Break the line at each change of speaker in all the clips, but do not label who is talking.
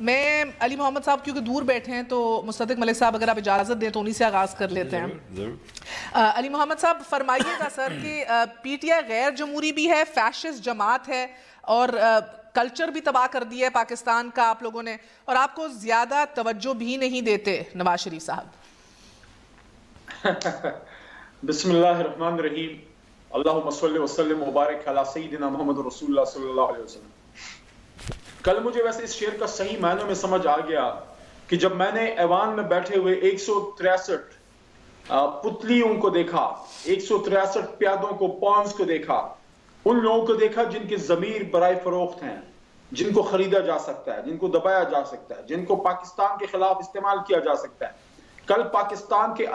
میں علی محمد صاحب کیونکہ دور بیٹھے ہیں تو مصدق ملک صاحب اگر آپ اجازت دیں تو انہی سے آغاز کر لیتے ہیں. علی محمد صاحب فرمائیے گا سر کہ پی ٹی آئی غیر جمہوری بھی ہے, فیشسٹ جماعت ہے, اور کلچر بھی تباہ کر دیا ہے پاکستان کا آپ لوگوں نے, اور آپ کو زیادہ توجہ بھی نہیں دیتے نواز شریف صاحب.
بسم اللہ الرحمن الرحیم. اللہم صلی وسلم مبارک علی سیدنا محمد رسول اللہ صلی اللہ علیہ وسلم. کل مجھے ویسے اس شعر کا صحیح معنی میں سمجھ آ گیا کہ جب میں نے ایوان میں بیٹھے ہوئے 163 پتلیوں کو دیکھا, 163 پیادوں کو, پونز کو دیکھا, ان لوگوں کو دیکھا جن کے ضمیر برائے فروخت ہیں, جن کو خریدا جا سکتا ہے, جن کو دبایا جا سکتا ہے, جن کو پاکستان کے خلاف استعمال کیا جا سکتا ہے. کل پاکستان کے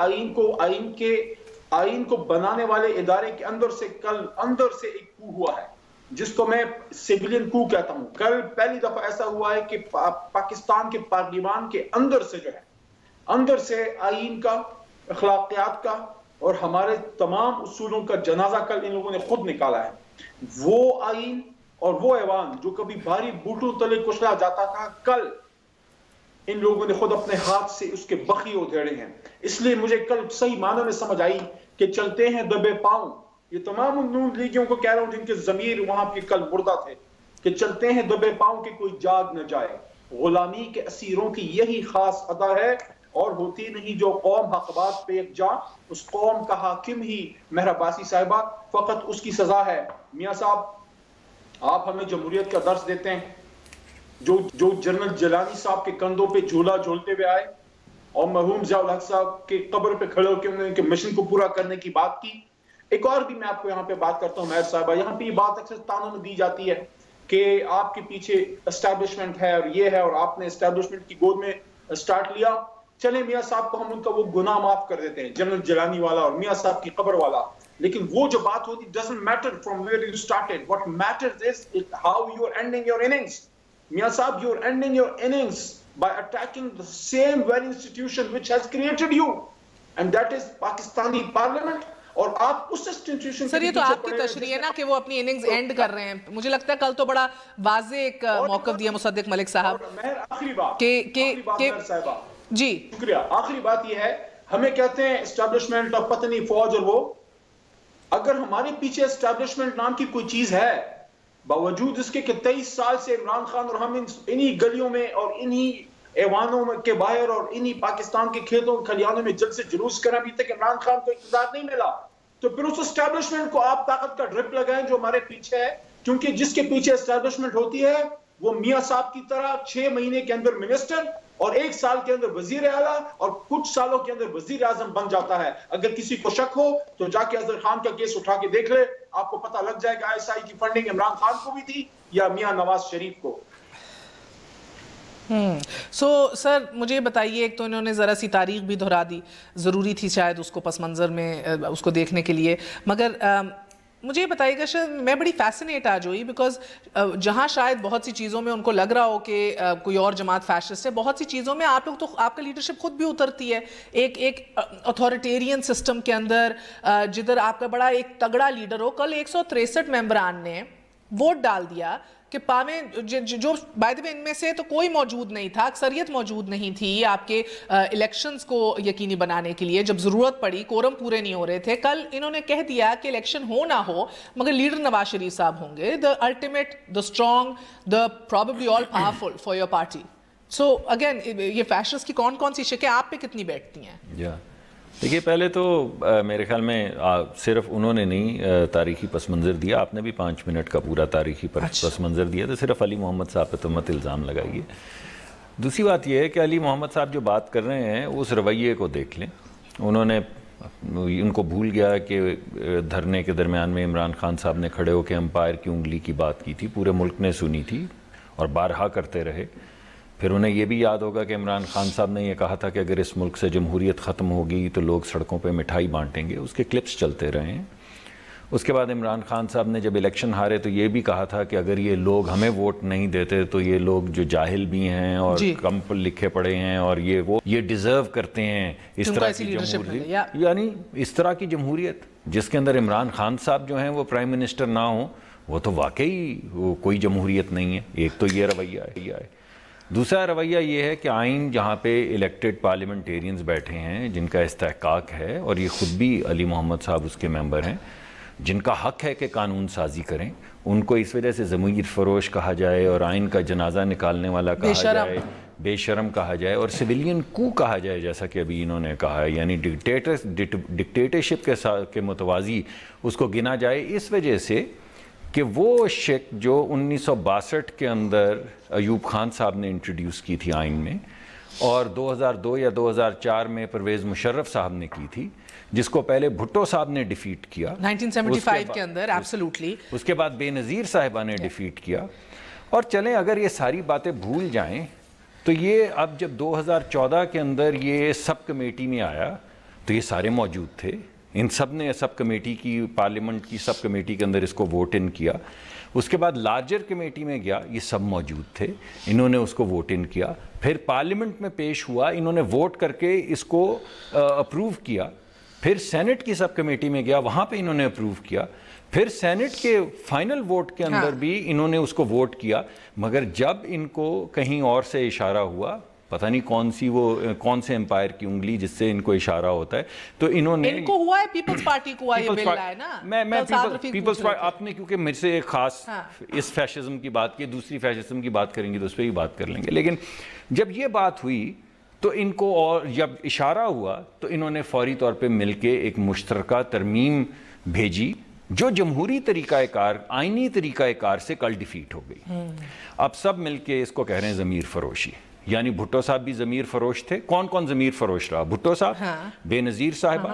آئین کو بنانے والے ادارے کے اندر سے ایک کو ہوا ہے جس کو میں سیویلین کو کہتا ہوں. کل پہلی دفعہ ایسا ہوا ہے کہ پاکستان کے پارلیمان کے اندر سے جو ہے, اندر سے آئین کا, اخلاقیات کا اور ہمارے تمام اصولوں کا جنازہ کل ان لوگوں نے خود نکالا ہے. وہ آئین اور وہ ایوان جو کبھی بھاری بوٹوں تلے کچلا جاتا تھا, کل ان لوگوں نے خود اپنے ہاتھ سے اس کے بخی ادھیڑے ہیں. اس لیے مجھے کل صحیح معنی میں سمجھ آئی کہ چلتے ہیں دبے پاؤں. یہ تمام نون لیگیوں کو کہہ رہا ہوں جن کے ضمیر وہاں پہ کل مردہ تھے کہ چلتے ہیں دبے پاؤں کہ کوئی جاگ نہ جائے. غلامی کے اسیروں کی یہی خاص ادا ہے, اور ہوتی نہیں جو قوم حق بات پہ یک جا, اس قوم کا حاکم ہی مہر عباسی صاحبہ, فقط اس کی سزا ہے. میاں صاحب آپ ہمیں جمہوریت کا درس دیتے ہیں. جو جنرل جیلانی صاحب کے کندھوں پہ جھولا جھولتے ہوئے آئے اور مرحوم ضیاء الحق صاحب کے قبر پہ کھڑے ہو کے انہوں نے ان کے مشن کو پورا کرنے کی بات کی. ایک اور بھی میں آپ کو یہاں پہ بات کرتا ہوں مہر صاحبہ, یہاں پہ یہ بات اکثر تانوں میں دی جاتی ہے کہ آپ کے پیچھے اسٹیبلشمنٹ ہے اور یہ ہے اور آپ نے اسٹیبلشمنٹ کی گود میں سٹارٹ لیا. چلیں میاں صاحب کو ہم ان کا وہ گناہ معاف کر دیتے ہیں, جنرل جیلانی والا اور میاں صاحب کی قبر والا. لیکن وہ جو بات ہوتی doesn't matter from where you started. What matters is how you are ending your innings. میاں صاحب, you are ending your innings by attacking the same very institution which has created you, and that is Pakistani Parliament. اور آپ اس institution
سر, یہ تو آپ کی تشریح ہے نا کہ وہ اپنی اننگز اینڈ کر رہے ہیں. مجھے لگتا ہے کل تو بڑا واضح ایک موقف دیا مصدق ملک صاحب.
آخری بات
جی
شکریہ. آخری بات یہ ہے, ہمیں کہتے ہیں اسٹیبلشمنٹ اور پتہ نہیں فوج, اور وہ اگر ہمارے پیچھے اسٹیبلشمنٹ نام کی کوئی چیز ہے, باوجود اس کے کہ 23 سال سے عمران خان اور ہم انہی گلیوں میں اور انہی ایوانوں کے باہر اور انہی پاکستان کے کھیتوں کھلیانوں میں جلد سے جلوس کریں, ابھی تک عمران خان کو اقتدار نہیں ملا, تو پھر اس اسٹیبلشمنٹ کو آپ طاقت کا ڈرپ لگائیں جو ہمارے پیچھے ہے. کیونکہ جس کے پیچھے اسٹیبلشمنٹ ہوتی ہے وہ میاں صاحب کی طرح 6 مہینے کے اندر منسٹر اور 1 سال کے اندر وزیر اعلیٰ اور کچھ سالوں کے اندر وزیر اعظم بن جاتا ہے. اگر کسی کو شک ہو تو جا کے اظہر خان کا کیس اٹھا کے دیکھ لے, آپ کو پتہ لگ جائے گا ISI کی فنڈنگ عمران خان کو بھی تھی یا میاں نواز شریف کو.
سر مجھے بتائیے, ایک تو انہوں نے ذرا سی تاریخ بھی دہرا دی, ضروری تھی شاید اس کو پس منظر میں اس کو دیکھنے کے لیے, مگر مجھے بتائیے گا شاید میں بڑی فیسنیٹ آج ہوئی بیکاز جہاں شاید بہت سی چیزوں میں ان کو لگ رہا ہو کہ کوئی اور جماعت فیشسٹ ہے, بہت سی چیزوں میں آپ لوگ تو آپ کا لیڈرشپ خود بھی اترتی ہے. ایک اتھارٹیرین سسٹم کے اندر جدھر آپ کا بڑا ایک تگڑا لیڈر ہو. کل 163 ممبران نے ووٹ ڈال دیا کہ پاویں جو بائی دی وے ان میں سے تو کوئی موجود نہیں تھا, اکثریت موجود نہیں تھی آپ کے الیکشنز کو یقینی بنانے کے لیے. جب ضرورت پڑی, کورم پورے نہیں ہو رہے تھے, کل انہوں نے کہہ دیا کہ الیکشن ہو نہ ہو مگر لیڈر نواز شریف صاحب ہوں گے, the ultimate, the strong, the probably all powerful for your party. So again یہ فیشنز کی کون سی شکیں آپ پہ کتنی بیٹھتی ہیں؟
دیکھیے پہلے تو میرے خیال میں صرف انہوں نے نہیں تاریخی پس منظر دیا, آپ نے بھی 5 منٹ کا پورا تاریخی پس منظر دیا, تو صرف علی محمد صاحب پہ تو مت الزام لگائیے. دوسری بات یہ ہے کہ علی محمد صاحب جو بات کر رہے ہیں اس رویے کو دیکھ لیں. انہوں نے ان کو بھول گیا کہ دھرنے کے درمیان میں عمران خان صاحب نے کھڑے ہو کے امپائر کی انگلی کی بات کی تھی, پورے ملک نے سنی تھی اور بارہا کرتے رہے. پھر انہیں یہ بھی یاد ہوگا کہ عمران خان صاحب نے یہ کہا تھا کہ اگر اس ملک سے جمہوریت ختم ہوگی تو لوگ سڑکوں پہ مٹھائی بانٹیں گے. اس کے کلپس چلتے رہے ہیں. اس کے بعد عمران خان صاحب نے جب الیکشن ہارے تو یہ بھی کہا تھا کہ اگر یہ لوگ ہمیں ووٹ نہیں دیتے تو یہ لوگ جو جاہل بھی ہیں اور کم لکھے پڑے ہیں اور یہ ڈیزرو کرتے ہیں اس طرح کی جمہوریت, یعنی اس طرح کی جمہوریت جس کے اندر عمران خان صاحب جو ہیں وہ پرائم منسٹر نہ ہوں, وہ تو واقعی کوئی جمہوریت نہیں ہے. ایک تو یہ رویہ ہے. دوسرا رویہ یہ ہے کہ آئین جہاں پہ الیکٹڈ پارلیمنٹیرینز بیٹھے ہیں جن کا استحقاق ہے، اور یہ خود بھی علی محمد صاحب اس کے ممبر ہیں، جن کا حق ہے کہ قانون سازی کریں، ان کو اس وجہ سے ضمیر فروش کہا جائے اور آئین کا جنازہ نکالنے والا کہا جائے، بے شرم کہا جائے اور سویلین کو کہا جائے، جیسا کہ ابھی انہوں نے کہا ہے، یعنی ڈکٹیٹرشپ کے متوازی اس کو گنا جائے، اس وجہ سے کہ وہ شک جو 1962 کے اندر ایوب خان صاحب نے انٹروڈیوس کی تھی آئین میں، اور 2002 یا 2004 میں پرویز مشرف صاحب نے کی تھی، جس کو پہلے بھٹو صاحب نے ڈیفیٹ کیا
1975 کے اندر، ایبسولوٹلی،
اس کے بعد بے نظیر صاحبہ نے ڈیفیٹ کیا. اور چلیں اگر یہ ساری باتیں بھول جائیں تو یہ اب جب 2014 کے اندر یہ سب کمیٹی میں آیا تو یہ سارے موجود تھے، ان سب نے سب کمیٹی کی، پارلیمنٹ کی سب کمیٹی کے اندر اس کو ووٹ ان کیا. اس کے بعد لارجر کمیٹی میں گیا، یہ سب موجود تھے، انہوں نے اس کو ووٹ ان کیا. پھر پارلیمنٹ میں پیش ہوا، انہوں نے ووٹ کر کے اس کو اپروو کیا. پھر سینٹ کی سب کمیٹی میں گیا، وہاں پہ انہوں نے اپروو کیا. پھر سینٹ کے فائنل ووٹ کے اندر بھی انہوں نے اس کو ووٹ کیا. مگر جب ان کو کہیں اور سے اشارہ ہوا، پتہ نہیں کون سے امپائر کی انگلی جس سے ان کو اشارہ ہوتا ہے، تو انہوں نے
ان کو ہوا ہے پیپلز پارٹی کو یہ بل ہے نا.
میں پیپلز پارٹی، آپ نے کیونکہ میرے سے ایک خاص اس فیشزم کی بات کی، دوسری فیشزم کی بات کریں گے تو اس پہ ہی بات کر لیں گے. لیکن جب یہ بات ہوئی تو ان کو، اور جب اشارہ ہوا تو انہوں نے فوری طور پہ مل کے ایک مشترکہ ترمیم بھیجی جو جمہوری طریقہ کار، آئینی طریقہ کار سے کل ڈیفیٹ ہو گئی. اب سب مل کے اس کو کہہ رہے ہیں ضمیر فروشی. یعنی بھٹو صاحب بھی ضمیر فروش تھے. کون ضمیر فروش رہا؟ بھٹو صاحب، بے نظیر صاحبہ،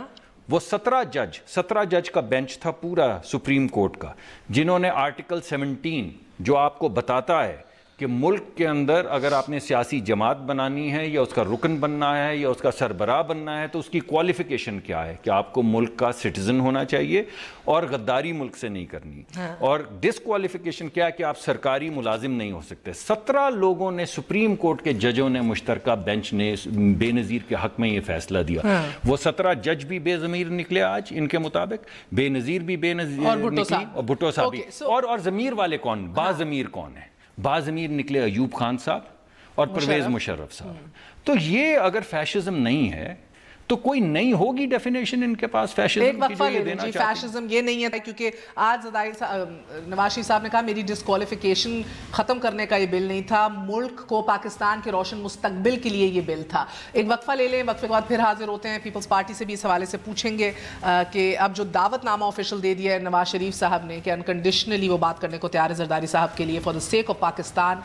وہ 17 جج کا بینچ تھا پورا سپریم کورٹ کا، جنہوں نے آرٹیکل 17 جو آپ کو بتاتا ہے کہ ملک کے اندر اگر آپ نے سیاسی جماعت بنانی ہے یا اس کا رکن بننا ہے یا اس کا سربراہ بننا ہے تو اس کی کوالیفیکیشن کیا ہے، کہ آپ کو ملک کا سٹیزن ہونا چاہیے اور غداری ملک سے نہیں کرنی، اور ڈسکوالیفیکیشن کیا ہے کہ آپ سرکاری ملازم نہیں ہو سکتے. 17 لوگوں نے، سپریم کورٹ کے ججوں نے، مشترکہ بینچ نے بے نظیر کے حق میں یہ فیصلہ دیا. وہ 17 جج بھی بے ضمیر نکلے آج ان کے مطابق، بے نظیر بھی بے نظیر نکلی، اور بھٹو صاحب بھی. اور ضمیر والے کون، باضمیر کون ہے؟ باضمیر نکلے ایوب خان صاحب اور پرویز مشرف صاحب. تو یہ اگر فیشزم نہیں ہے تو کوئی نہیں ہوگی ڈیفینیشن ان کے پاس فیشزم کی جو یہ دینا چاہتے ہیں.
فیشزم یہ نہیں ہے کیونکہ آج نواز شریف صاحب نے کہا میری ڈسکوالیفیکیشن ختم کرنے کا یہ بل نہیں تھا، ملک کو پاکستان کے روشن مستقبل کے لیے یہ بل تھا. ایک وقفہ لے لیں، وقفے کے بعد پھر حاضر ہوتے ہیں. پیپلز پارٹی سے بھی اس حوالے سے پوچھیں گے کہ اب جو دعوت نامہ آفیشل دے دیا ہے نواز شریف صاحب نے کہ انکنڈیشنلی وہ بات کرنے کو تیار ہے زرداری صاحب کے لیے for the sake of Pakistan,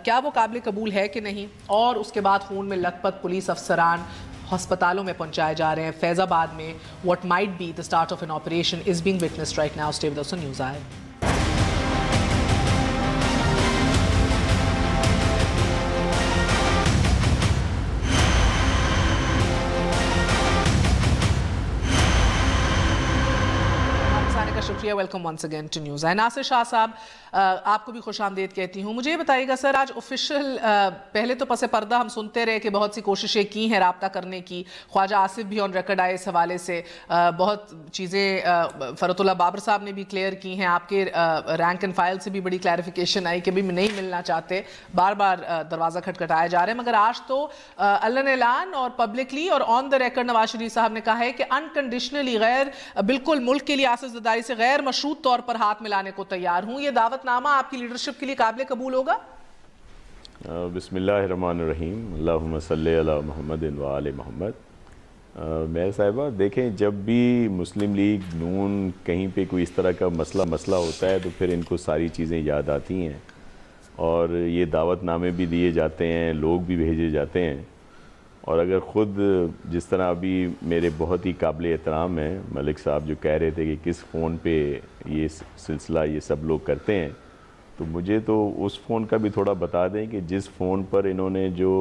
کیا وہ قابل قبول ہے کہ نہیں؟ اور اس کے بعد خون میں لت پت پولیس افسران ہسپتالوں میں پہنچائے جا رہے ہیں. فیض آباد میں what might be the start of an operation is being witnessed right now. Stay with us on News Eye. شکریہ. Welcome once again to News Eye. Nasir Shah صاحب، آپ کو بھی خوش آمدید کہتی ہوں. مجھے یہ بتائیے گا سر، آج آفیشیل، پہلے تو پس پردہ ہم سنتے رہے کہ بہت سی کوششیں کی ہیں رابطہ کرنے کی، خواجہ آصف بھی آن ریکارڈ آئے اس حوالے سے، بہت چیزیں فرت اللہ بابر صاحب نے بھی کلیئر کی ہیں، آپ کے رینک اینڈ فائل سے بھی بڑی کلیریفیکیشن آئی کہ بھی نہیں ملنا چاہتے، بار بار دروازہ کھٹکھٹایا جا رہا ہے. مگر آج تو علن اعلان اور پبلکلی اور آن دا ریکارڈ نواز شریف صاحب نے کہا ہے کہ انکنڈیشنلی، غیر بالکل ملک کے لیے آصف زرداری سے غیر مشروط طور پر ہاتھ ملانے کو تیار ہوں. یہ دعوت نامہ آپ کی لیڈرشپ کے لیے قابل قبول ہوگا؟
بسم اللہ الرحمن الرحیم، اللہم صلی علی محمد و آل محمد. میرے صاحبہ دیکھیں، جب بھی مسلم لیگ نون کہیں پہ کوئی اس طرح کا مسئلہ ہوتا ہے تو پھر ان کو ساری چیزیں یاد آتی ہیں، اور یہ دعوت نامے بھی دیے جاتے ہیں، لوگ بھی بھیجے جاتے ہیں. اور اگر خود جس طرح ابھی میرے بہت ہی قابل احترام ہیں ملک صاحب جو کہہ رہے تھے کہ کس فون پہ یہ سلسلہ یہ سب لوگ کرتے ہیں، تو مجھے تو اس فون کا بھی تھوڑا بتا دیں کہ جس فون پر انہوں نے جو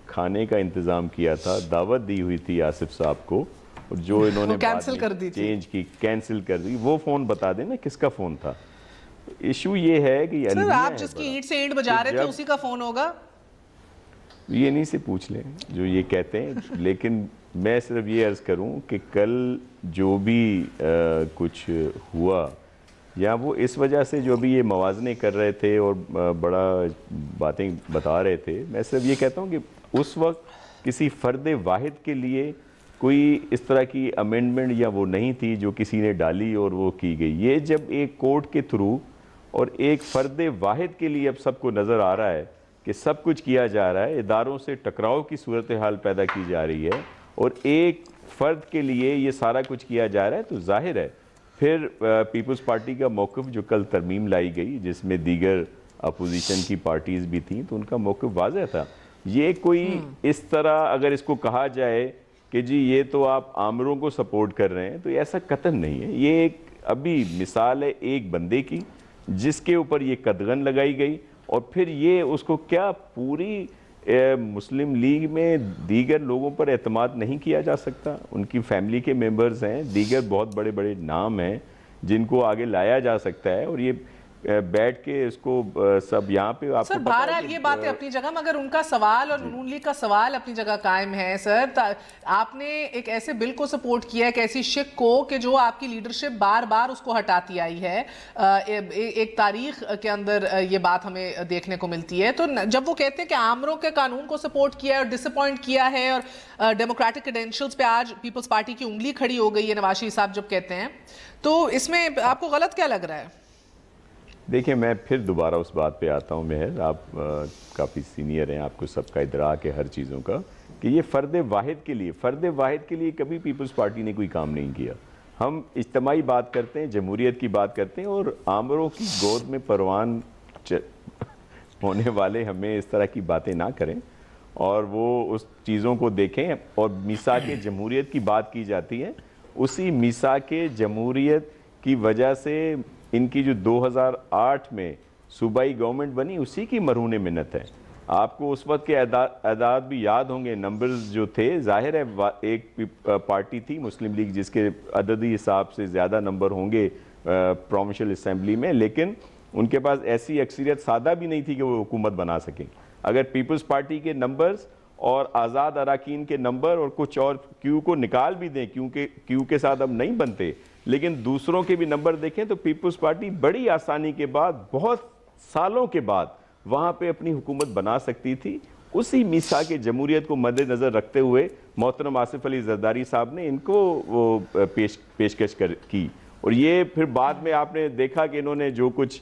کھانے کا انتظام کیا تھا، دعوت دی ہوئی تھی آصف صاحب کو، اور جو انہوں نے
کینسل کر دی،
چینج کی، کینسل کر دی، وہ فون بتا دیں نا کس کا فون تھا. ایشو یہ ہے کہ
آپ جس کی اینٹ سے اینٹ بجا رہے تھے اسی کا فون ہوگا.
یہ نہیں سے پوچھ لیں جو یہ کہتے ہیں. لیکن میں صرف یہ عرض کروں کہ کل جو بھی کچھ ہوا یا وہ اس وجہ سے جو بھی یہ موازنے کر رہے تھے اور بڑا باتیں بتا رہے تھے، میں صرف یہ کہتا ہوں کہ اس وقت کسی فرد واحد کے لیے کوئی اس طرح کی امینڈمنٹ یا وہ نہیں تھی جو کسی نے ڈالی اور وہ کی گئی. یہ جب ایک کورٹ کے تھرو اور ایک فرد واحد کے لیے اب سب کو نظر آ رہا ہے کہ سب کچھ کیا جا رہا ہے، اداروں سے ٹکراؤ کی صورتحال پیدا کی جا رہی ہے اور ایک فرد کے لیے یہ سارا کچھ کیا جا رہا ہے، تو ظاہر ہے پھر پیپلز پارٹی کا موقف جو کل ترمیم لائی گئی جس میں دیگر اپوزیشن کی پارٹیز بھی تھیں تو ان کا موقف واضح تھا. یہ کوئی اس طرح اگر اس کو کہا جائے کہ جی یہ تو آپ آمروں کو سپورٹ کر رہے ہیں تو ایسا قطعاً نہیں ہے. یہ ایک ابھی مثال ہے ایک بندے کی جس کے اوپر یہ قدغن لگائی گئی اور پھر یہ اس کو کیا پوری مسلم لیگ میں دیگر لوگوں پر اعتماد نہیں کیا جا سکتا. ان کی فیملی کے ممبرز ہیں، دیگر بہت بڑے بڑے نام ہیں جن کو آگے لایا جا سکتا ہے اور یہ بیٹھ کے اس کو سب یہاں پہ آپ کو
بہرحال یہ باتیں اپنی جگہ، مگر ان کا سوال اور نون لیگ کا سوال اپنی جگہ قائم ہے. سر آپ نے ایک ایسے بل کو سپورٹ کیا، ایک ایسی شک کو کہ جو آپ کی لیڈرشپ بار بار اس کو ہٹاتی آئی ہے. ایک تاریخ کے اندر یہ بات ہمیں دیکھنے کو ملتی ہے. تو جب وہ کہتے ہیں کہ آمروں کے قانون کو سپورٹ کیا ہے اور ڈس اپوائنٹ کیا ہے اور ڈیموکریٹک کریڈینشلز پہ آج پیپلز پارٹی کی انگلی کھڑی ہو گئی ہے نواز شریف صاحب جب کہتے ہیں، تو اس میں آپ کو غلط کیا لگ رہا ہے؟
دیکھیں میں پھر دوبارہ اس بات پہ آتا ہوں مہر، آپ کافی سینئر ہیں، آپ کو سب کا ادراک ہے ہر چیزوں کا، کہ یہ فرد واحد کے لیے کبھی پیپلز پارٹی نے کوئی کام نہیں کیا. ہم اجتماعی بات کرتے ہیں، جمہوریت کی بات کرتے ہیں اور آمروں کی گود میں پروان ہونے والے ہمیں اس طرح کی باتیں نہ کریں اور وہ اس چیزوں کو دیکھیں. اور میثاق جمہوریت کی بات کی جاتی ہے، اسی میثاق جمہوریت کی وجہ سے ان کی جو 2008 میں صوبائی گورنمنٹ بنی اسی کی مرہون منت ہے. آپ کو اس وقت کے اعداد بھی یاد ہوں گے، نمبرز جو تھے. ظاہر ہے ایک پارٹی تھی مسلم لیگ جس کے عددی حساب سے زیادہ نمبر ہوں گے پروونشل اسمبلی میں، لیکن ان کے پاس ایسی اکثریت سادہ بھی نہیں تھی کہ وہ حکومت بنا سکیں. اگر پیپلز پارٹی کے نمبرز اور آزاد اراکین کے نمبر اور کچھ اور کیو کو نکال بھی دیں کیونکہ کیو کے ساتھ اب نہیں بنتے، لیکن دوسروں کے بھی نمبر دیکھیں تو پیپلز پارٹی بڑی آسانی کے بعد بہت سالوں کے بعد وہاں پہ اپنی حکومت بنا سکتی تھی. اسی میثاق جمہوریت کو مد نظر رکھتے ہوئے محترم آصف علی زرداری صاحب نے ان کو وہ پیشکش کی اور یہ پھر بعد میں آپ نے دیکھا کہ انہوں نے جو کچھ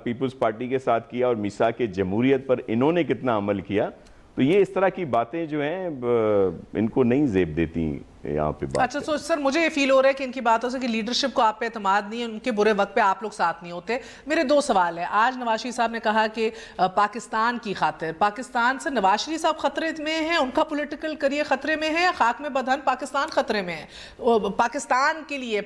پیپلز پارٹی کے ساتھ کیا اور میثاق جمہوریت پر انہوں نے کتنا عمل کیا. تو یہ اس طرح کی باتیں جو ہیں ان کو نہیں زیب دیتی یہاں پہ بات.
اچھا سر مجھے یہ فیل ہو رہا ہے کہ ان کی باتوں سے کہ لیڈرشپ کو آپ پہ اعتماد نہیں ہے، ان کے برے وقت پہ آپ لوگ ساتھ نہیں ہوتے. میرے دو سوال ہیں. آج نواز شریف صاحب نے کہا کہ پاکستان کی خاطر، پاکستان سے نواز شریف صاحب خطرے میں ہیں، ان کا پولیٹیکل کریئر خطرے میں ہے، یا خاک میں بدہن پاکستان خطرے میں ہے؟ پاکستان کے لیے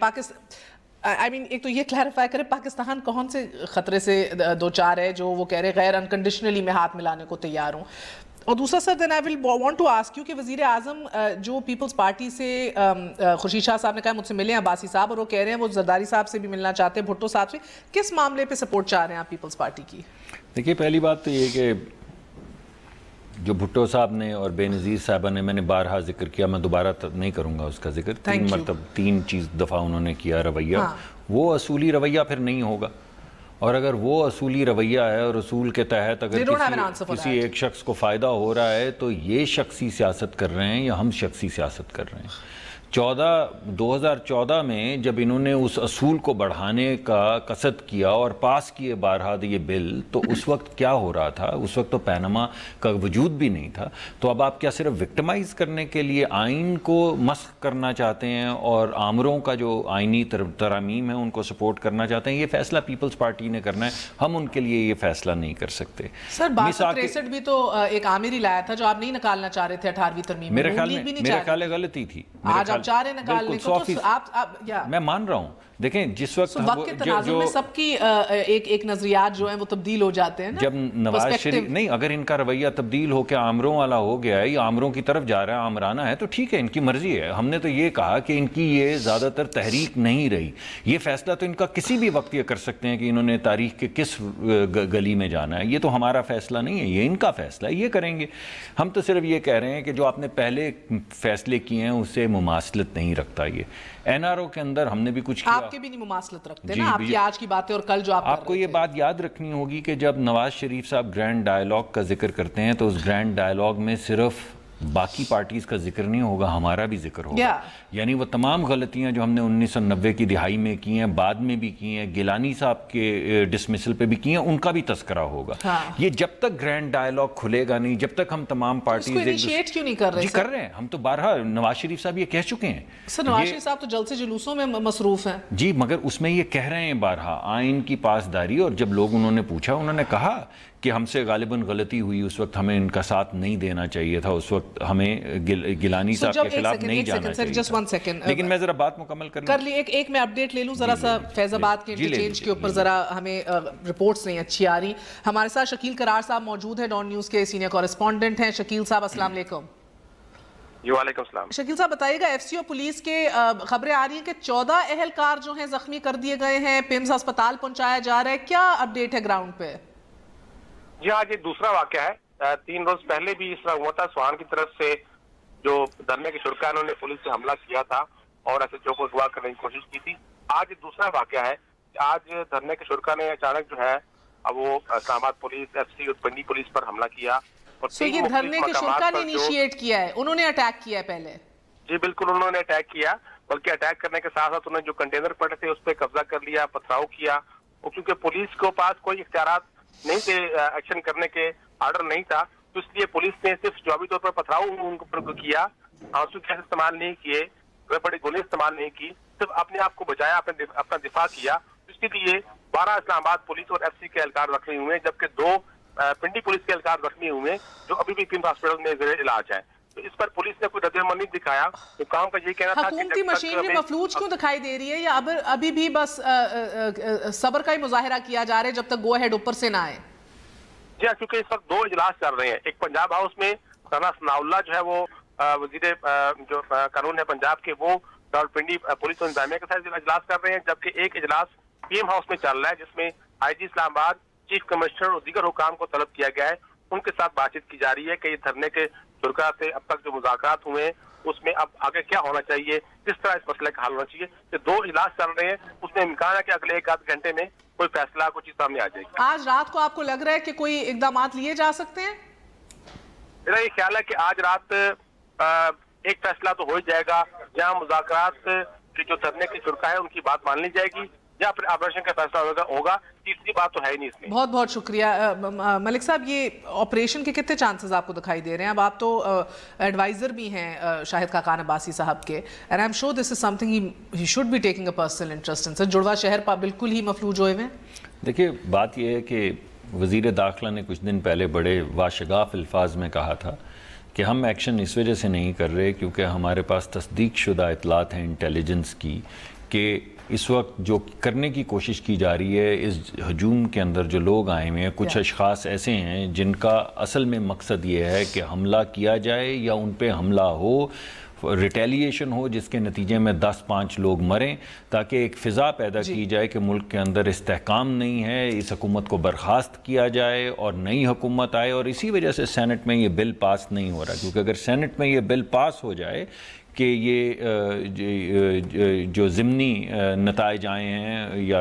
ایک تو یہ کلیریفائی کرے پاکستان کون سے خطرے سے دو چار ہے جو وہ کہہ رہے غیر انکنڈیشنلی میں ہاتھ ملانے کو تیار ہوں. اور دوسرا sir then I will want to ask you کہ وزیر اعظم جو پیپلز پارٹی سے خورشید شاہ صاحب نے کہا مجھ سے ملے ہیں عباسی صاحب، اور وہ کہہ رہے ہیں وہ زرداری صاحب سے بھی ملنا چاہتے ہیں، بھٹو صاحب سے. کس معاملے پہ سپورٹ چاہ رہے ہیں آپ پیپلز پارٹی کی؟
دیکھیے پہلی بات تو یہ کہ جو بھٹو صاحب نے اور بے نظیر صاحبہ نے، میں نے بارہا ذکر کیا، میں دوبارہ نہیں کروں گا اس کا ذکر، 3 مرتبہ 3 چیز دفعہ انہوں نے کیا رویہ. وہ اصولی رویہ پھر نہیں ہوگا، اور اگر وہ اصولی رویہ ہے اور اصول کے تحت اگر کسی ایک شخص کو فائدہ ہو رہا ہے تو یہ شخصی سیاست کر رہے ہیں یا ہم شخصی سیاست کر رہے ہیں. 2014 میں جب انہوں نے اس اصول کو بڑھانے کا قصد کیا اور پاس کیے بارہا یہ بل، تو اس وقت کیا ہو رہا تھا؟ اس وقت تو پیناما کا وجود بھی نہیں تھا. تو اب آپ کیا صرف وکٹمائز کرنے کے لیے آئین کو مسخ کرنا چاہتے ہیں اور آمروں کا جو آئینی ترامیم ہے ان کو سپورٹ کرنا چاہتے ہیں؟ یہ فیصلہ پیپلز پارٹی نے کرنا ہے، ہم ان کے لیے یہ فیصلہ نہیں کر سکتے.
سر 6263 بھی تو ایک عامر ہی لایا تھا جو آپ نہیں نکالنا چاہ رہے تھے 18ویں ترمیم میں.
میرے خیال غلطی تھی. میں مان رہا ہوں. دیکھیں جس وقت
کے تناظر میں سب کی ایک نظریات جو ہیں وہ تبدیل ہو جاتے ہیں.
جب نواز شریف نہیں، اگر ان کا رویہ تبدیل ہو کے آمروں والا ہو گیا ہے یا آمروں کی طرف جا رہا ہے، آمرانہ ہے، تو ٹھیک ہے، ان کی مرضی ہے. ہم نے تو یہ کہا کہ ان کی یہ زیادہ تر تحریک نہیں رہی. یہ فیصلہ تو ان کا کسی بھی وقت یہ کر سکتے ہیں کہ انہوں نے تاریخ کے کس گلی میں جانا ہے. یہ تو ہمارا فیصلہ نہیں ہے، یہ ان کا فیصلہ ہے، یہ کریں گے. ہم تو صرف یہ کہہ رہے ہیں کہ جو آپ نے پہلے فیصلے کیے ہیں اس سے مماثلت نہیں رکھتا. یہ این آر او کے اندر ہم نے بھی کچھ کیا.
کے بھی نہیں مماثلت رکھتے نا، آپ کی آج کی باتیں اور کل جو آپ
کو یہ بات یاد رکھنی ہوگی کہ جب نواز شریف صاحب گرینڈ ڈائیلاگ کا ذکر کرتے ہیں تو اس گرینڈ ڈائیلاگ میں صرف باقی پارٹیز کا ذکر نہیں ہوگا، ہمارا بھی ذکر ہوگا. یعنی وہ تمام غلطیاں جو ہم نے 1990 کی دہائی میں کی ہیں، بعد میں بھی کی ہیں، گیلانی صاحب کے ڈسمسل پہ بھی کی ہیں، ان کا بھی تذکرہ ہوگا. یہ جب تک گرینڈ ڈائیلاگ کھلے گا نہیں، جب تک ہم تمام پارٹیز
انیشیٹ کیوں نہیں کر رہے؟
جی کر رہے ہیں ہم تو بارہا، نواز شریف صاحب یہ کہہ چکے ہیں.
سر نواز شریف صاحب تو جلسے جلوسوں میں مصروف ہیں.
جی مگر اس میں یہ کہہ رہے ہیں بارہا آئین کی پاسداری، اور جب لوگ انہوں نے پوچھا انہوں نے کہا کہ ہم سے غالباً غلطی ہوئی، اس وقت ہمیں ان کا ساتھ نہیں دینا چاہیے تھا، اس وقت ہمیں گیلانی صاحب کے خلاف نہیں جانا چاہیے. لیکن میں ذرا بات مکمل کر لی،
ایک میں اپڈیٹ لے لوں ذرا سا فیض آباد کے انٹرچینج کے اوپر، ذرا ہمیں رپورٹس نہیں اچھی آ رہی. ہمارے ساتھ شکیل کرار صاحب موجود ہیں، ڈان نیوز کے سینئر کورسپونڈنٹ ہیں. شکیل صاحب السلام علیکم.
جی وعلیکم السلام.
شکیل صاحب بتائیے گا، ایف سی او پولیس کے خبریں آ رہی ہیں کہ 14 اہلکار جو ہیں زخمی کر دیے گئے ہیں، پیمز ہسپتال پہنچایا جا رہا ہے، کیا اپڈیٹ ہے گراؤنڈ پہ؟
جی آج یہ دوسرا واقعہ ہے. 3 روز پہلے بھی اس طرح ہوا تھا، سوان کی طرف سے جو دھرنے کے شرکا انہوں نے پولیس سے حملہ کیا تھا اور ایسے جو کو اغوا کرنے کی کوشش کی تھی. آج یہ دوسرا واقعہ ہے. آج دھرنے کے شرکا نے اچانک جو ہے وہ اسلام آباد پولیس، ایف سی اور پنڈی پولیس پر حملہ کیا.
تو یہ دھرنے کے شرکا نے انیشیٹ کیا ہے، انہوں نے اٹیک کیا ہے پہلے؟
جی بالکل انہوں نے اٹیک کیا، بلکہ اٹیک کرنے کے ساتھ ساتھ انہوں نے جو کنٹینر پڑے تھے اس پہ قبضہ کر لیا، پتھراؤ کیا. اور کیونکہ پولیس کے پاس کوئی اختیارات نہیں تھے، ایکشن کرنے کے آرڈر نہیں تھا، تو اس لیے پولیس نے صرف جوابی طور پر پتھراؤ ان پر کیا، آنسو گیس استعمال نہیں کیے، بڑی گولیں استعمال نہیں کی، صرف اپنے آپ کو بچایا، اپنا دفاع کیا. اس کے لیے 12 اسلام آباد پولیس اور ایف سی کے اہلکار زخمی ہوئے، جبکہ 2 پنڈی پولیس کے اہلکار زخمی ہوئے جو ابھی بھی پیمز ہاسپٹل میں زیر علاج ہیں. تو اس پر پولیس نے کوئی رد عمل نہیں دکھایا. حکام کا یہ کہنا تھا کہ
حکومتی مشینری مفلوج کیوں دکھائی دے رہی ہے، یا ابھی بھی بس صبر کا ہی مظاہرہ کیا جا رہا ہے جب تک گو ہیڈ اوپر سے نہ آئے؟
جی ہاں، کیونکہ اس وقت 2 اجلاس چل رہے ہیں. ایک پنجاب ہاؤس میں ثنا ثناء اللہ جو ہے وہ وزیر جو قانون ہے پنجاب کے، وہ راولپنڈی پولیس و انتظامیہ کے ساتھ اجلاس کر رہے ہیں، جبکہ ایک اجلاس پی ایم ہاؤس میں چل رہا ہے جس میں آئی جی اسلام آباد، چیف کمشنر اور دیگر حکام کو طلب کیا گیا ہے. ان کے ساتھ بات چیت کی جا رہی ہے کہ یہ دھرنے کے شرکا سے اب تک جو مذاکرات ہوئے ہیں اس میں اب آگے کیا ہونا چاہیے، کس طرح اس مسئلے کا حل ہونا چاہیے. یہ 2 اجلاس چل رہے ہیں، اس میں امکان ہے کہ اگلے 1-8 گھنٹے میں کوئی فیصلہ کوئی چیز سامنے آ جائے گی.
آج رات کو آپ کو لگ رہا ہے کہ کوئی اقدامات لیے جا سکتے ہیں؟
میرا یہ خیال ہے کہ آج رات ایک فیصلہ تو ہو ہی جائے گا، جہاں مذاکرات کی جو دھرنے کے شرکا ہے ان کی بات مان لی جائے گی، یا پھر آپریشن کا فیصلہ ہوگا. تیسری بات تو ہے ہی نہیں اس میں.
بہت بہت شکریہ. ملک صاحب، یہ آپریشن کے کتنے چانسز آپ کو دکھائی دے رہے ہیں؟ اب آپ تو ایڈوائزر بھی ہیں شاہد خاقان عباسی صاحب کے، and I am sure this is something he should be taking a personal interest in. Sir جڑواں شہر پر بالکل ہی مفلوج ہوئے ہیں.
دیکھیے بات یہ ہے کہ وزیر داخلہ نے کچھ دن پہلے بڑے واشگاف الفاظ میں کہا تھا کہ ہم ایکشن اس وجہ سے نہیں کر رہے کیونکہ ہمارے پاس تصدیق شدہ اطلاعات ہیں انٹیلیجنس کی کہ اس وقت جو کرنے کی کوشش کی جا رہی ہے، اس ہجوم کے اندر جو لوگ آئے ہوئے ہیں، کچھ اشخاص ایسے ہیں جن کا اصل میں مقصد یہ ہے کہ حملہ کیا جائے یا ان پہ حملہ ہو، ریٹیلیشن ہو، جس کے نتیجے میں 10-5 لوگ مریں، تاکہ ایک فضا پیدا کی جائے کہ ملک کے اندر استحکام نہیں ہے، اس حکومت کو برخاست کیا جائے اور نئی حکومت آئے. اور اسی وجہ سے سینٹ میں یہ بل پاس نہیں ہو رہا، کیونکہ اگر سینٹ میں یہ بل پاس ہو جائے کہ یہ جو ضمنی نتائج آئے ہیں یا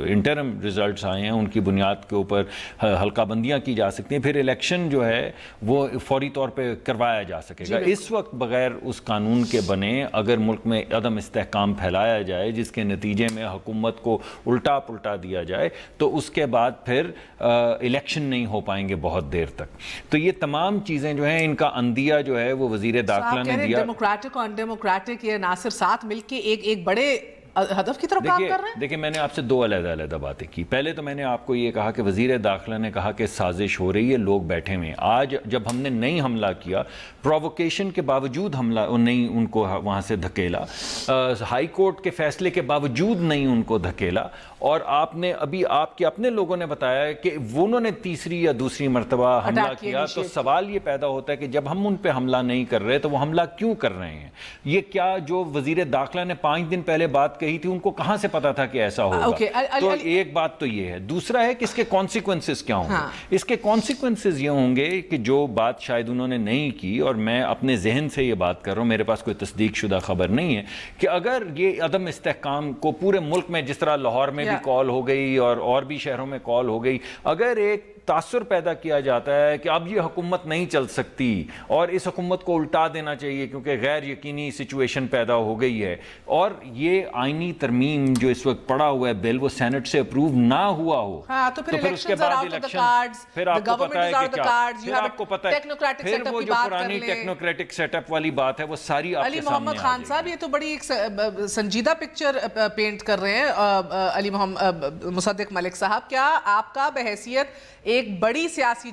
انٹرم ریزلٹس آئے ہیں ان کی بنیاد کے اوپر حلقہ بندیاں کی جا سکتی ہیں، پھر الیکشن جو ہے وہ فوری طور پہ کروایا جا سکے گا. اس وقت بغیر اس قانون کے بنے اگر ملک میں عدم استحکام پھیلایا جائے جس کے نتیجے میں حکومت کو الٹا پلٹا دیا جائے تو اس کے بعد پھر الیکشن نہیں ہو پائیں گے بہت دیر تک. تو یہ تمام چیزیں جو ہیں ان کا اندیہ جو ہے وہ وزیر داخلہ نے دیا.
ڈیموکریٹک اور ڈیموکریٹک یہ عناصر ساتھ مل کے ایک بڑے ہدف کی طرف کام کر رہے ہیں.
دیکھیں میں نے آپ سے 2 علیحدہ باتیں کی. پہلے تو میں نے آپ کو یہ کہا کہ وزیر داخلہ نے کہا کہ سازش ہو رہی ہے، لوگ بیٹھے ہوئے ہیں. آج جب ہم نے نہیں حملہ کیا، پرووکیشن کے باوجود حملہ نہیں ان کو وہاں سے دھکیلا، ہائی کورٹ کے فیصلے کے باوجود نہیں ان کو دھکیلا، اور آپ نے ابھی آپ کے اپنے لوگوں نے بتایا کہ انہوں نے تیسری یا دوسری مرتبہ حملہ کیا، تو سوال یہ پیدا ہوتا ہے کہ جب ہم ان پہ حملہ نہیں کر رہے تو وہ حملہ کیوں کر رہے ہیں؟ یہ کیا جو وزیر داخلہ نے 5 دن پہلے بات کہی تھی ان کو کہاں سے پتا تھا کہ ایسا ہوگا؟ تو ایک بات تو یہ ہے، دوسرا ہے کہ اس کے کانسیکوینسز کیا ہوں گے؟ اس کے کانسیکوینسز یہ ہوں گے کہ جو بات شاید انہوں نے نہیں کی، اور میں اپنے ذہن سے یہ بات کر رہا ہوں، میرے پاس کوئی تصدیق شدہ خبر نہیں ہے، کہ اگر یہ عدم استحکام کو پورے ملک میں جس طرح لاہور میں بھی کال ہو گئی اور بھی شہروں میں کال ہو گئی، اگر ایک تاثر پیدا کیا جاتا ہے کہ اب یہ حکومت نہیں چل سکتی اور اس حکومت کو الٹا دینا چاہیے کیونکہ غیر یقینی سچویشن پیدا ہو گئی ہے، اور یہ آئینی ترمیم جو اس وقت پڑا ہوا ہے بل وہ سینٹ سے اپروو نہ ہوا ہو، تو پھر اس کے بعد الیکشن، پھر آپ کو پتا ہے کہ کیا، پھر آپ کو پتا ہے پھر وہ جو پرانی ٹیکنوکریٹک سیٹ اپ والی بات ہے وہ ساری آپ کے سامنے آ جائے گی۔
علی محمد خان صاحب یہ تو بڑی ایک سنجیدہ پکچر پینٹ کر رہے ہیں علی محمد مصدق ملک صاحب، کیا آپ کا بحیثیت ایک بڑی سیاسی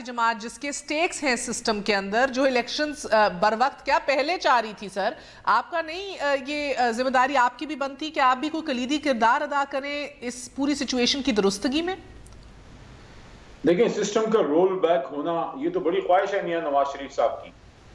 جماعت جس کے سٹیکس ہیں سسٹم کے اندر، جو الیکشنز بر وقت کیا پہلے چاہ رہی تھی، سر آپ کا نہیں یہ ذمہ داری آپ کی بھی بنتی کہ آپ بھی کوئی کلیدی کردار ادا کریں اس پوری سچویشن کی درستگی میں؟
دیکھیں سسٹم کا رول بیک ہونا یہ تو بڑی خواہش ہے میاں نواز شریف صاحب کی،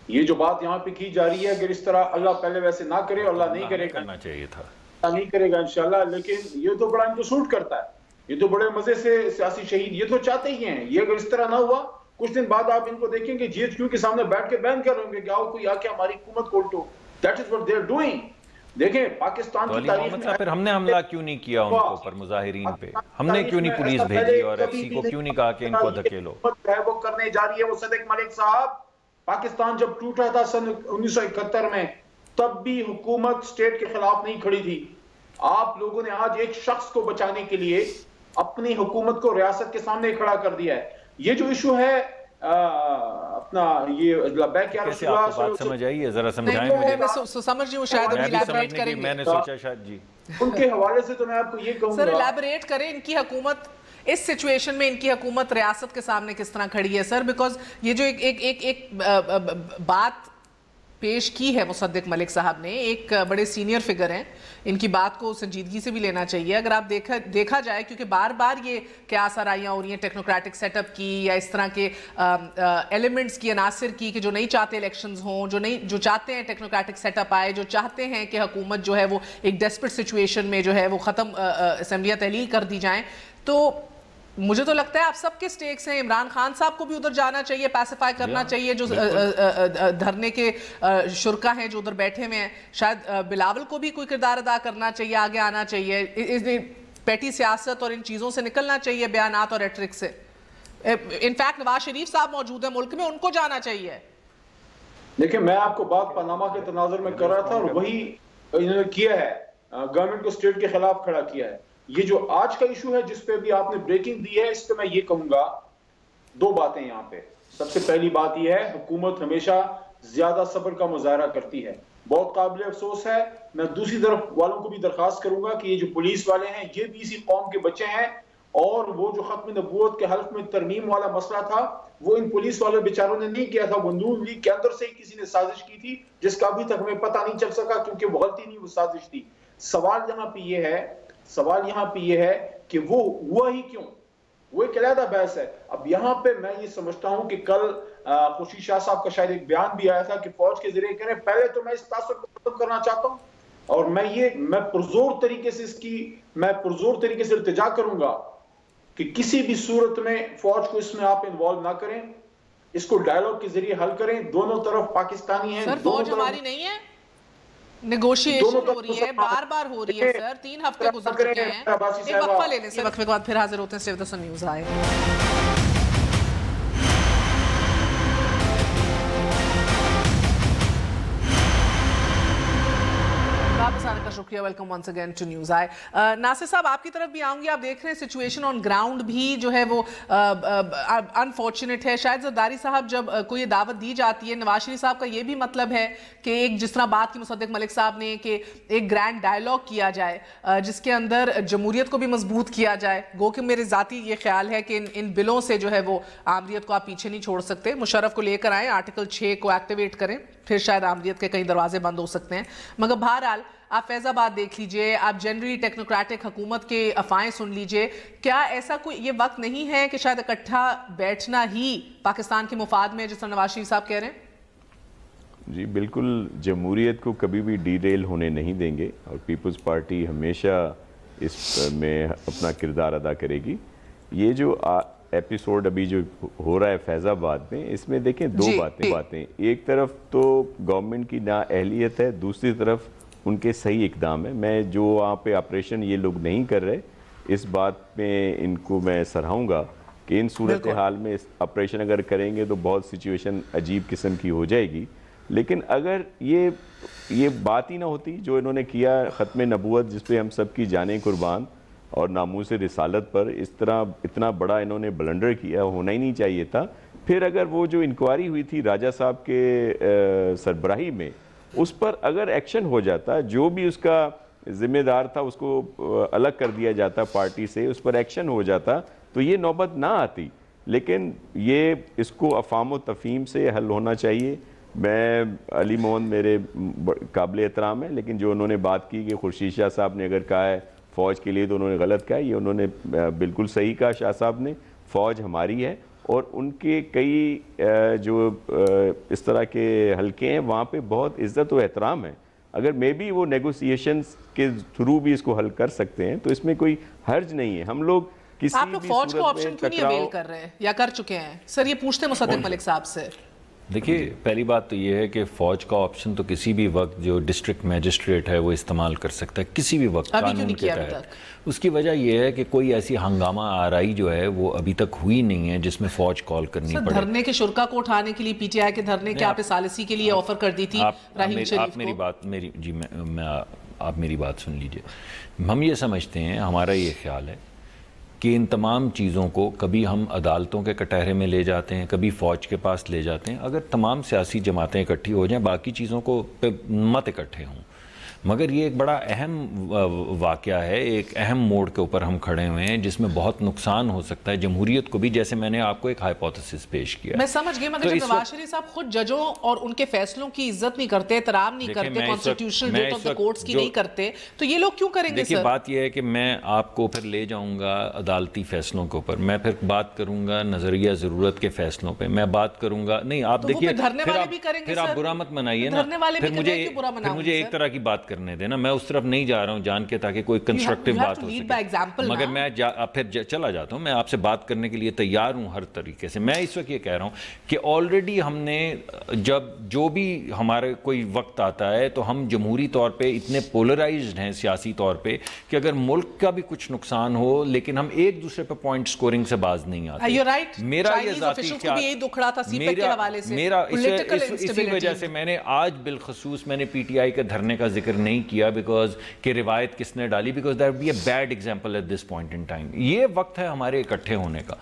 یہ جو بات یہاں پہ کی جا رہی ہے اگر اس طرح اللہ پہلے ویسے نہ کرے، اللہ نہیں کرے گا،
کرنا چاہیے تھا،
نہیں کرے گا انشاءاللہ، لیکن یہ تو بڑا ان کو سوٹ کرتا ہے، یہ تو بڑے مزے سے سیاسی شہید یہ تو چاہتے ہی ہیں، یہ اگر اس طرح نہ ہوا کچھ دن بعد آپ ان کو دیکھیں گے جی ایچ کیو کے سامنے بیٹھ کے بیان کر رہے ہوں گے کہ آؤ کوئی آ کے ہماری حکومت کو الٹو، that is what they are doing. دیکھیں پاکستان کی تاریخ میں
پھر ہم نے حملہ کیوں نہیں کیا ان کو اوپر مظاہرین پہ، ہم نے کیوں نہیں پولیس بھیجی اور ایف سی کو کیوں نہیں کہا کہ ان کو دھکیلو؟
وہ کرنے جا رہی ہے وہ صدق ملک صاحب، پاکستان جب ٹوٹا تھا سن 1971 میں تب بھی حکومت سٹیٹ کے خلاف نہیں کھڑی تھی، آپ لوگوں نے آج ایک شخص کو بچانے کے لیے اپنی حکومت کو ریاست کے سامنے کھڑا کر دیا ہے۔ یہ جو ایشو ہے اپنا یہ لبیک یا رسول اللہ
بات سمجھ آئی ہے، ذرا سمجھائیں مجھے،
سمجھ رہی ہوں شاید ابھی الیبریٹ کریں گے،
میں نے سوچا شاید جی
ان کے حوالے سے تو میں آپ کو یہ کہوں گا
سر الیبریٹ کریں ان کی حکومت اس سچویشن میں، ان کی حکومت ریاست کے سامنے کس طرح کھڑی ہے سر، بیکاز یہ جو ایک بات پیش کی ہے مصدق ملک صاحب نے، ایک بڑے سینئر فگر ہیں، ان کی بات کو سنجیدگی سے بھی لینا چاہیے۔ اگر آپ دیکھا جائے کیونکہ بار بار یہ کیا سرائیاں ہو رہی ہیں ٹیکنوکریٹک سیٹ اپ کی یا اس طرح کے ایلیمنٹس کی، عناصر کی، کہ جو نہیں چاہتے الیکشنز ہوں، جو چاہتے ہیں ٹیکنوکریٹک سیٹ اپ آئے، جو چاہتے ہیں کہ حکومت جو ہے وہ ایک ڈیسپریٹ سچویشن میں جو ہے وہ ختم اسمبلیاں تحلیل کر دی جائیں، تو مجھے تو لگتا ہے آپ سب کے سٹیکس ہیں، عمران خان صاحب کو بھی ادھر جانا چاہیے، پیسیفائی کرنا چاہیے جو دھرنے کے شرکا ہیں جو ادھر بیٹھے ہوئے ہیں، شاید بلاول کو بھی کوئی کردار ادا کرنا چاہیے، آگے آنا چاہیے، پیٹی سیاست اور ان چیزوں سے نکلنا چاہیے، بیانات اور ریٹرک سے۔ انفیکٹ نواز شریف صاحب موجود ہیں ملک میں، ان کو جانا چاہیے۔
دیکھیں میں آپ کو بات پاناما کے تناظر میں کر رہا تھا اور وہی انہوں نے کیا ہے، گورنمنٹ کو اسٹیٹ کے خلاف کھڑا کیا ہے۔ یہ جو آج کا ایشو ہے جس پہ بھی آپ نے بریکنگ دی ہے، اس پہ میں یہ کہوں گا 2 باتیں یہاں پہ۔ سب سے پہلی بات یہ ہے حکومت ہمیشہ زیادہ صبر کا مظاہرہ کرتی ہے، بہت قابل افسوس ہے۔ میں دوسری طرف والوں کو بھی درخواست کروں گا کہ یہ جو پولیس والے ہیں یہ بھی اسی قوم کے بچے ہیں، اور وہ جو ختم نبوت کے حلف میں ترمیم والا مسئلہ تھا وہ ان پولیس والے بیچاروں نے نہیں کیا تھا، وہ نون لیگ کے اندر سے کسی نے سازش کی تھی جس کا ابھی تک ہمیں پتہ نہیں چل سکا کیونکہ وہ غلطی نہیں، وہ سازش تھی۔ سوال یہاں پہ یہ ہے کہ وہ ہوا ہی کیوں، وہ ایک علیحدہ بحث ہے۔ اب یہاں پہ میں یہ سمجھتا ہوں کہ کل خورشید شاہ صاحب کا شاید ایک بیان بھی آیا تھا کہ فوج کے ذریعے کریں، پہلے تو میں اس تاثر کو ختم کرنا چاہتا ہوں، اور میں پرزور طریقے سے التجا کروں گا کہ کسی بھی صورت میں فوج کو اس میں آپ انوالو نہ کریں، اس کو ڈائیلاگ کے ذریعے حل کریں۔ دونوں طرف پاکستانی ہیں،
سر فوج ہماری نہیں ہے، نیگوشیشن ہو رہی ہے، بار بار ہو رہی ہے سر، 3 ہفتے گزر چکے ہیں۔ ایک وقفہ لینے سے وقفے کے بعد پھر حاضر ہوتے ہیں سیو دا سن نیوز آئے۔ واپس آنے کا شکریہ، welcome once again to news آئے۔ ناصر صاحب آپ کی طرف بھی آؤں گی، آپ دیکھ رہے ہیں سچویشن آن گراؤنڈ بھی جو ہے وہ انفارچونیٹ ہے۔ شاید زرداری صاحب جب کوئی دعوت دی جاتی ہے، نواز شریف صاحب کا یہ بھی مطلب ہے کہ ایک جس طرح بات کی مصدق ملک صاحب نے کہ ایک گرینڈ ڈائیلاگ کیا جائے جس کے اندر جمہوریت کو بھی مضبوط کیا جائے، گو کہ میرے ذاتی یہ خیال ہے کہ ان بلوں سے جو ہے وہ آمریت کو آپ پیچھے نہیں چھوڑ سکتے، مشرف کو لے کر آئیں، آرٹیکل 6 کو ایکٹیویٹ کریں۔ پھر شاید آمریت کے کئی دروازے بند ہو سکتے ہیں. مگر بہرحال آپ فیض آباد دیکھ لیجئے, آپ جنرلی ٹیکنوکریٹک حکومت کے افواہیں سن لیجئے, کیا ایسا کوئی یہ وقت نہیں ہے کہ شاید اکٹھا بیٹھنا ہی پاکستان کے مفاد میں, جس طرح نواز شریف صاحب کہہ رہے ہیں؟
جی بالکل, جمہوریت کو کبھی بھی ڈی ریل ہونے نہیں دیں گے, اور پیپلز پارٹی ہمیشہ اس میں اپنا کردار ادا کرے گی. یہ جو ایپیسوڈ ابھی جو ہو رہا ہے فیض آباد میں, اس میں دیکھیں دو باتیں. ایک طرف تو گورنمنٹ کی نااہلیت ہے, دوسری طرف ان کے صحیح اقدام ہے. میں جو وہاں پہ آپریشن یہ لوگ نہیں کر رہے, اس بات میں ان کو میں سراہوں گا کہ ان صورتحال میں آپریشن اگر کریں گے تو بہت سچویشن عجیب قسم کی ہو جائے گی. لیکن اگر یہ بات ہی نہ ہوتی جو انہوں نے کیا, ختم نبوت جس پہ ہم سب کی جانیں قربان, اور ناموس رسالت پر اس طرح اتنا بڑا انہوں نے بلنڈر کیا, ہونا ہی نہیں چاہیے تھا. پھر اگر وہ جو انکوائری ہوئی تھی راجہ صاحب کے سربراہی میں, اس پر اگر ایکشن ہو جاتا, جو بھی اس کا ذمہ دار تھا اس کو الگ کر دیا جاتا پارٹی سے, اس پر ایکشن ہو جاتا, تو یہ نوبت نہ آتی. لیکن یہ اس کو افہام و تفہیم سے حل ہونا چاہیے. میں علی محمد میرے قابل احترام ہے, لیکن جو انہوں نے بات کی کہ خورشید شاہ صاحب نے اگر کہا ہے فوج کے لیے تو انہوں نے غلط کہا ہے. یہ انہوں نے بالکل صحیح کہا شاہ صاحب نے, فوج ہماری ہے, اور ان کے کئی جو اس طرح کے حلقے ہیں وہاں پہ بہت عزت و احترام ہے. اگر میں بھی وہ نیگوسیشنز کے تھرو بھی اس کو حل کر سکتے ہیں تو اس میں کوئی حرج نہیں ہے. ہم لوگ کسی
آپ لوگ فوج کو آپشن کیوں نہیں اویل کر رہے ہیں یا کر چکے ہیں سر؟ یہ پوچھتے مصدق ملک صاحب سے.
دیکھیے پہلی بات تو یہ ہے کہ فوج کا آپشن تو کسی بھی وقت جو ڈسٹرکٹ میجسٹریٹ ہے وہ استعمال کر سکتا ہے کسی بھی وقت قانون کے تحت. اس کی وجہ یہ ہے کہ کوئی ایسی ہنگامہ آرائی جو ہے وہ ابھی تک ہوئی نہیں ہے جس میں فوج کال کرنی پڑے.
دھرنے کے شرکا کو اٹھانے کے لیے پی ٹی آئی کے دھرنے کے آپ ثالثی کے لیے آفر کر دی تھی رحیم شریف کو.
آپ میری بات آپ میری بات سن لیجئے. ہم یہ سمجھتے ہیں, ہمارا یہ خیال ہے کہ ان تمام چیزوں کو کبھی ہم عدالتوں کے کٹہرے میں لے جاتے ہیں, کبھی فوج کے پاس لے جاتے ہیں. اگر تمام سیاسی جماعتیں اکٹھی ہو جائیں, باقی چیزوں کو پہ مت اکٹھے ہوں. مگر یہ ایک بڑا اہم واقعہ ہے, ایک اہم موڑ کے اوپر ہم کھڑے ہوئے ہیں جس میں بہت نقصان ہو سکتا ہے جمہوریت کو بھی, جیسے میں نے آپ کو ایک ہائپوتھیسس پیش کیا.
میں سمجھ گئی, مگر جب نواز شریف صاحب خود ججوں اور ان کے فیصلوں کی عزت نہیں کرتے, احترام نہیں کرتے, constitutional duty of the courts کی نہیں کرتے, تو یہ لوگ کیوں کریں گے؟
دیکھیے بات یہ ہے کہ میں آپ کو پھر لے جاؤں گا عدالتی فیصلوں کے اوپر, میں پھر بات کروں گا نظریہ ضرورت کے فیصلوں پہ, میں بات کروں گا. نہیں آپ دیکھیے پھر آپ برا مت منائیے نا, پھر مجھے ایک طرح کی بات کرنے دینا. میں اس طرف نہیں جا رہا ہوں جان کے تاکہ کوئی کنسٹرکٹیو بات ہو سکے, مگر میں پھر چلا جاتا ہوں. میں آپ سے بات کرنے کے لیے تیار ہوں ہر طریقے سے. میں اس وقت یہ کہہ رہا ہوں کہ آلریڈی ہم نے جب جو بھی ہمارے کوئی وقت آتا ہے تو ہم جمہوری طور پہ اتنے پولرائزڈ ہیں سیاسی طور پہ کہ اگر ملک کا بھی کچھ نقصان ہو لیکن ہم ایک دوسرے پہ پوائنٹ سکورنگ سے باز نہیں آتے. میرا یہ ذاتی میرا اسی وجہ سے میں نے آج بالخصوص میں نے پی ٹی آئی کے دھرنے کا ذکر نہیں کیا بیکاز کہ روایت کس نے ڈالی, because that be a bad example at this point in time. یہ وقت ہے ہمارے اکٹھے ہونے کا.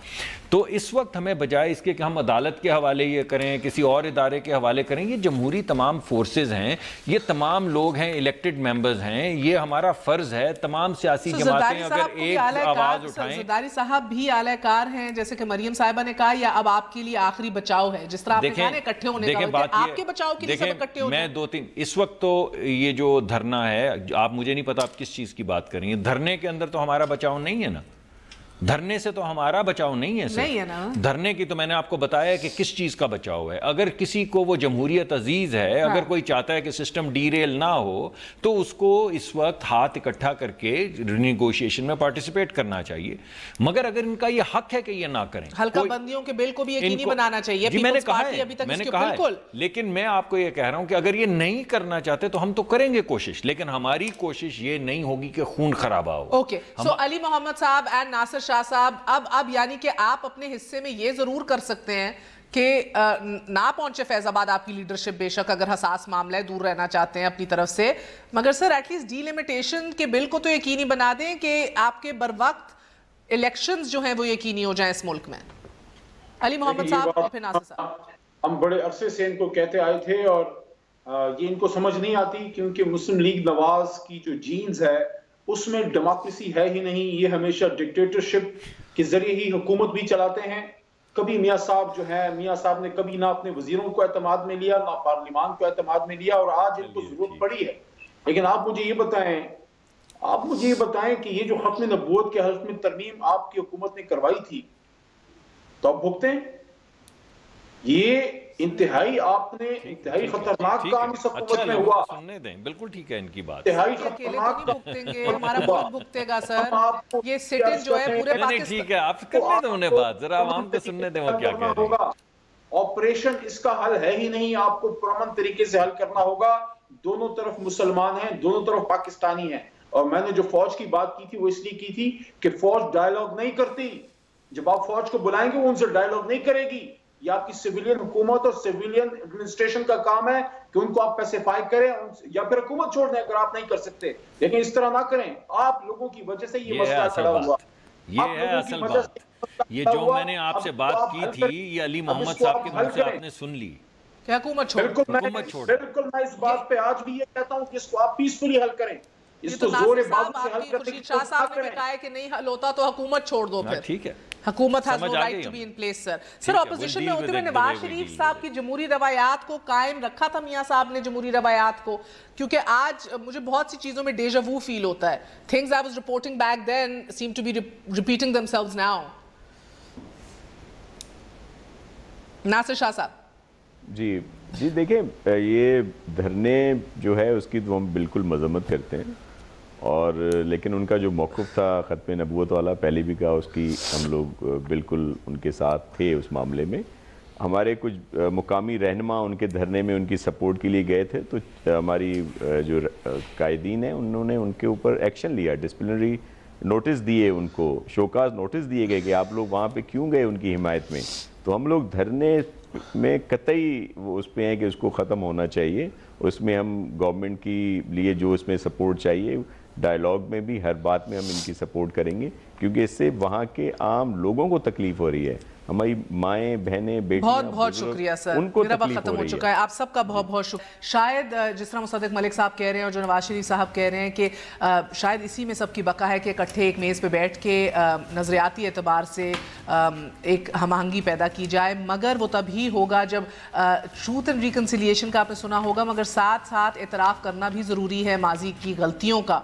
تو اس وقت ہمیں بجائے اس کے کہ ہم عدالت کے حوالے یہ کریں, کسی اور ادارے کے حوالے کریں, یہ جمہوری تمام فورسز ہیں, یہ تمام لوگ ہیں, الیکٹڈ ممبرز ہیں, یہ ہمارا فرض ہے. تمام سیاسی جماعتیں اگر ایک آواز اٹھائیں.
زرداری صاحب بھی اعلی کار ہیں جیسے کہ مریم صاحبہ نے کہا, یا اب آپ کے لیے آخری بچاؤ ہے جس طرح آپ نے کہا اکٹھے ہونے کا, آپ کے بچاؤ کے لیے سب اکٹھے ہونے.
میں دو تین اس وقت تو یہ جو دھرنا ہے, آپ مجھے نہیں پتا آپ کس چیز کی بات کر رہی ہیں. دھرنے کے اندر تو ہمارا بچاؤ نہیں ہے نا, دھرنے سے تو ہمارا بچاؤ نہیں ہے سر. دھرنے کی تو میں نے آپ کو بتایا کہ کس چیز کا بچاؤ ہے. اگر کسی کو وہ جمہوریت عزیز ہے, اگر کوئی چاہتا ہے کہ سسٹم ڈی ریل نہ ہو تو اس کو اس وقت ہاتھ اکٹھا کر کے رینیگوشیشن میں پارٹیسپیٹ کرنا چاہیے. مگر اگر ان کا یہ حق ہے کہ یہ نہ کریں,
حلقہ بندیوں کے بل کو بھی یقینی بنانا چاہیے.
جی میں نے کہا ہے, لیکن میں آپ کو یہ کہہ رہا ہوں کہ اگر یہ نہیں کرنا چاہتے تو ہم تو کریں گے کوشش, لیکن ہماری کوشش یہ نہیں ہوگی کہ خون خرابہ ہو.
اوکے, سو علی محمد صاحب اینڈ ناصر شاہ صاحب, اب یعنی کہ آپ اپنے حصے میں یہ ضرور کر سکتے ہیں کہ نہ پہنچے فیض آباد آپ کی لیڈرشپ, بے شک اگر حساس معاملہ ہے, دور رہنا چاہتے ہیں اپنی طرف سے, مگر سر ایٹ لیسٹ ڈی لمیٹیشن کے بل کو تو یقینی بنا دیں کہ آپ کے بر وقت الیکشنز جو ہیں وہ یقینی ہو جائیں اس ملک میں. علی محمد صاحب اور پھر ناصر صاحب.
ہم بڑے عرصے سے ان کو کہتے آئے تھے اور یہ ان کو سمجھ نہیں آتی کیونکہ مسلم لیگ نواز کی جو جینز ہے اس میں ڈیموکریسی ہے ہی نہیں. یہ ہمیشہ ڈکٹیٹرشپ کے ذریعے ہی حکومت بھی چلاتے ہیں کبھی میاں صاحب جو ہے، میاں صاحب نے کبھی نہ اپنے وزیروں کو اعتماد میں لیا، نہ پارلیمان کو اعتماد میں لیا، اور آج ان کو ضرورت پڑی ہے۔ لیکن آپ مجھے یہ بتائیں کہ یہ جو ختم نبوت کے حلف میں ترمیم آپ کی حکومت نے کروائی تھی، تو آپ بھگتیں؟ یہ انتہائی آپ نے انتہائی خطرناک کام اس حکومت میں ہوا۔
سننے دیں، بالکل ٹھیک ہے ان کی بات۔
انتہائی
اکیلے تو نہیں بھگتیں گے، ہمارا ملک بھگتے گا سر۔ یہ سٹن جو ہے پورے
نہیں ٹھیک ہے، آپ کرنے دیں انہیں بات، ذرا عوام کو سننے دیں وہ کیا کہہ رہے ہیں۔
آپریشن اس کا حل ہے ہی نہیں، آپ کو پرامن طریقے سے حل کرنا ہوگا۔ دونوں طرف مسلمان ہیں، دونوں طرف پاکستانی ہیں، اور میں نے جو فوج کی بات کی تھی وہ اس لیے کی تھی کہ فوج ڈائیلاگ نہیں کرتی۔ جب آپ فوج کو بلائیں گے وہ ان سے ڈائیلاگ نہیں کرے گی۔ یہ آپ کی سیویلین حکومت اور سیویلین ایڈمنسٹریشن کا کام ہے کہ ان کو آپ پیسیفائی کریں یا پھر حکومت چھوڑ دیں اگر آپ نہیں کر سکتے، لیکن اس طرح نہ کریں۔ آپ لوگوں کی وجہ سے یہ مسئلہ کھڑا ہوا۔
یہ ہے اصل بات۔ یہ جو میں نے آپ سے بات کی تھی یہ علی محمد صاحب کے منہ سے آپ نے سن لی
کہ حکومت چھوڑ۔
بالکل میں اس بات پہ آج بھی یہ کہتا ہوں کہ اس کو آپ پیسفلی حل کریں، اس کو زور بازو سے حل کریں۔
خورشید شاہ صاحب نے بھی کہا ہے کہ نہیں حل ہوتا تو حکومت چھوڑ دو پھر۔
ٹھیک ہے،
حکومت has no right to be in place sir۔ Sir opposition میں ہوتے ہوئے نواز شریف صاحب کی جمہوری روایات کو قائم رکھا تھا میاں صاحب نے، جمہوری روایات کو، کیونکہ آج مجھے بہت سی چیزوں میں ڈیجا وو فیل ہوتا ہے۔ Things I was reporting back then seem to be repeating themselves now۔ ناصر شاہ صاحب۔
جی دیکھیں، یہ دھرنے جو ہے اس کی تو ہم بالکل مذمت کرتے ہیں، اور لیکن ان کا جو موقف تھا ختم نبوت والا، پہلے بھی کہا، اس کی ہم لوگ بالکل ان کے ساتھ تھے اس معاملے میں۔ ہمارے کچھ مقامی رہنما ان کے دھرنے میں ان کی سپورٹ کے لیے گئے تھے، تو ہماری جو قائدین ہیں انہوں نے ان کے اوپر ایکشن لیا، ڈسپلنری نوٹس دیے، ان کو شوکاز نوٹس دیے گئے کہ آپ لوگ وہاں پہ کیوں گئے ان کی حمایت میں۔ تو ہم لوگ دھرنے میں قطعی وہ اس پہ ہیں کہ اس کو ختم ہونا چاہیے، اس میں ہم گورنمنٹ کی لیے جو اس میں سپورٹ چاہیے، ڈائیلاگ میں بھی ہر بات میں ہم ان کی سپورٹ کریں گے، کیونکہ اس سے وہاں کے عام لوگوں کو تکلیف ہو رہی ہے، ہماری مائیں بہنیں بیٹیاں،
بہت بہت شکریہ سر،
ان کو
میرا وقت
تکلیف
ختم
ہو
ہو
رہی
چکا ہے۔ آپ سب کا بہت بہت شکریہ۔ شاید جس طرح مصدق ملک صاحب کہہ رہے ہیں اور جو نواز شریف صاحب کہہ رہے ہیں کہ شاید اسی میں سب کی بقا ہے کہ اکٹھے ایک میز پہ بیٹھ کے نظریاتی اعتبار سے ایک ہم آہنگی پیدا کی جائے، مگر وہ تبھی ہوگا جب ٹروتھ اینڈ ریکنسیلیشن کا آپ نے سنا ہوگا، مگر ساتھ ساتھ اعتراف کرنا بھی ضروری ہے ماضی کی غلطیوں کا۔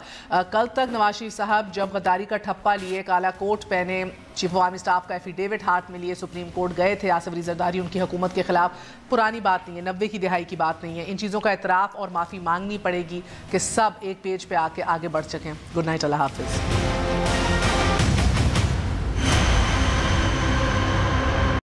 کل تک نواز شریف صاحب جب غداری کا ٹھپا لیے، کالا کوٹ پہنے، چیف آف آرمی سٹاف کا ایفیڈیوٹ ہاتھ میں لیے سپریم کورٹ گئے تھے آصف علی زرداری ان کی حکومت کے خلاف، پرانی بات نہیں ہے، 90 کی دہائی کی بات نہیں ہے۔ ان چیزوں کا اعتراف اور معافی مانگنی پڑے گی کہ سب ایک پیج پہ آ کے آگے بڑھ سکیں۔ گڈ نائٹ، اللہ حافظ۔